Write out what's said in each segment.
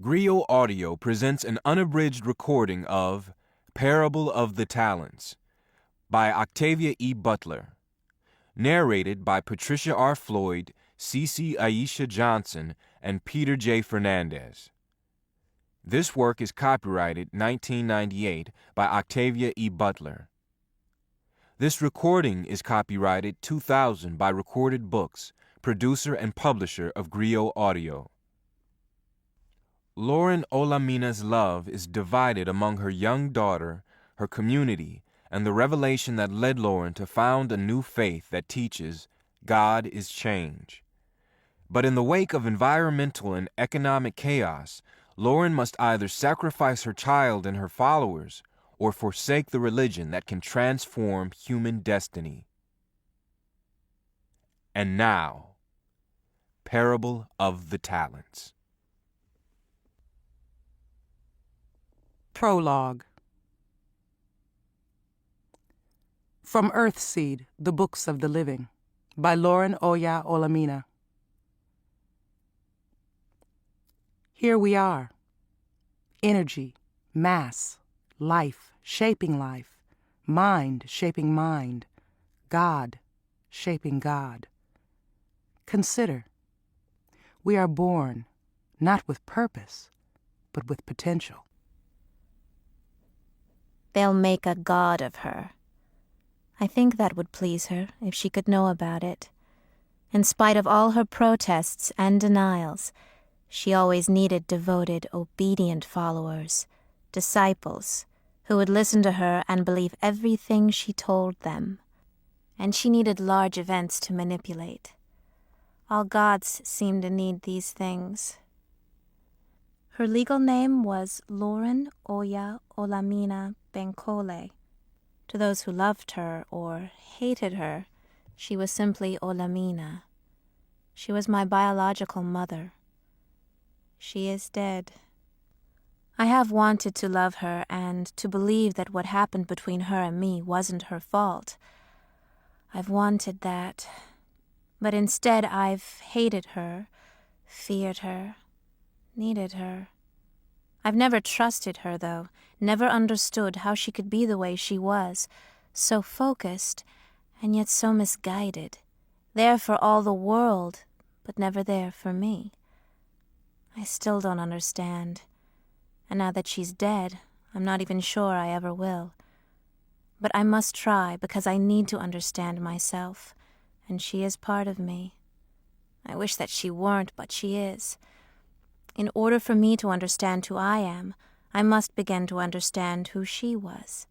Griot Audio presents an unabridged recording of Parable of the Talents by Octavia E. Butler, narrated by Patricia R. Floyd, Cece Aisha Johnson, and Peter J. Fernandez. This work is copyrighted 1998 by Octavia E. Butler. This recording is copyrighted 2000 by Recorded Books, producer and publisher of Griot Audio. Lauren Olamina's love is divided among her young daughter, her community, and the revelation that led Lauren to found a new faith that teaches God is change. But in the wake of environmental and economic chaos, Lauren must either sacrifice her child and her followers or forsake the religion that can transform human destiny. And now, Parable of the Talents. Prologue. From Earthseed, The Books of the Living, by Lauren Olamina. Here we are. Energy, mass, life shaping life, mind shaping mind, God shaping God. Consider, we are born not with purpose, but with potential. They'll make a god of her. I think that would please her if she could know about it. In spite of all her protests and denials, she always needed devoted, obedient followers, disciples, who would listen to her and believe everything she told them. And she needed large events to manipulate. All gods seem to need these things. Her legal name was Lauren Olamina Benkole. To those who loved her or hated her, she was simply Olamina. She was my biological mother. She is dead. I have wanted to love her and to believe that what happened between her and me wasn't her fault. I've wanted that, but instead I've hated her, feared her, needed her. I've never trusted her, though, never understood how she could be the way she was, so focused and yet so misguided, there for all the world, but never there for me. I still don't understand, and now that she's dead, I'm not even sure I ever will. But I must try because I need to understand myself, and she is part of me. I wish that she weren't, but she is. In order for me to understand who I am, I must begin to understand who she was.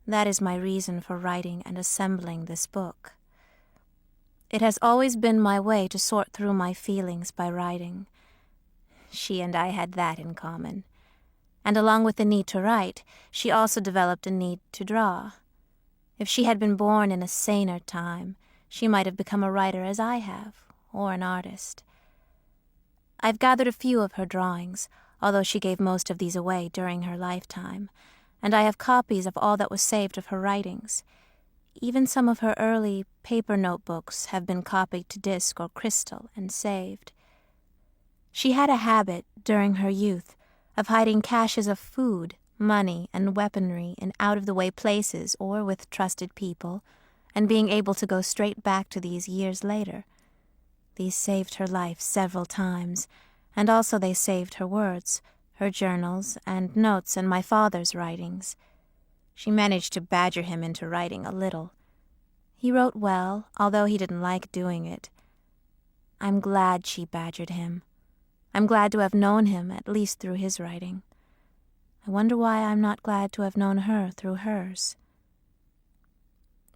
That is my reason for writing and assembling this book. It has always been my way to sort through my feelings by writing. She and I had that in common. And along with the need to write, she also developed a need to draw. If she had been born in a saner time, she might have become a writer as I have, or an artist. I've gathered a few of her drawings, although she gave most of these away during her lifetime, and I have copies of all that was saved of her writings. Even some of her early paper notebooks have been copied to disc or crystal and saved. She had a habit, during her youth, of hiding caches of food, money, and weaponry in out-of-the-way places or with trusted people, and being able to go straight back to these years later. These saved her life several times, and also they saved her words, her journals, and notes, and my father's writings. She managed to badger him into writing a little. He wrote well, although he didn't like doing it. I'm glad she badgered him. I'm glad to have known him, at least through his writing. I wonder why I'm not glad to have known her through hers.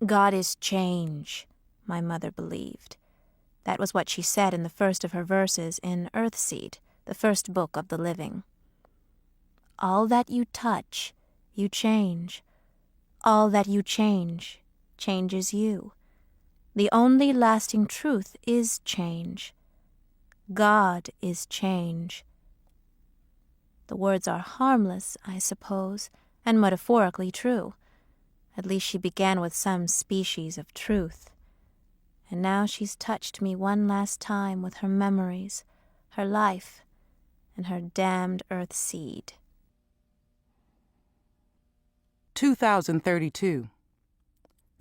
God is change, my mother believed. That was what she said in the first of her verses in Earthseed, the first book of the living. All that you touch, you change. All that you change, changes you. The only lasting truth is change. God is change. The words are harmless, I suppose, and metaphorically true. At least she began with some species of truth. And now she's touched me one last time with her memories, her life, and her damned earth seed. 2032.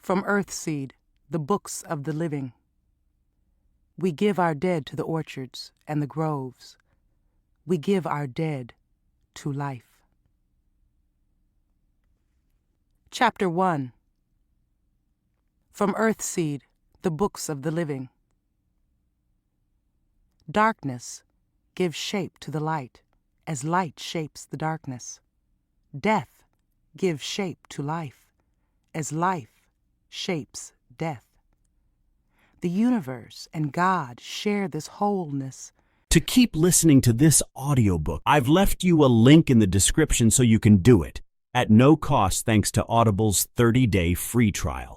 From Earthseed, the Books of the Living. We give our dead to the orchards and the groves. We give our dead to life. Chapter 1. From Earthseed, the Books of the Living. Darkness gives shape to the light, as light shapes the darkness. Death gives shape to life, as life shapes death. The universe and God share this wholeness. To keep listening to this audiobook, I've left you a link in the description so you can do it, at no cost thanks to Audible's 30-day free trial.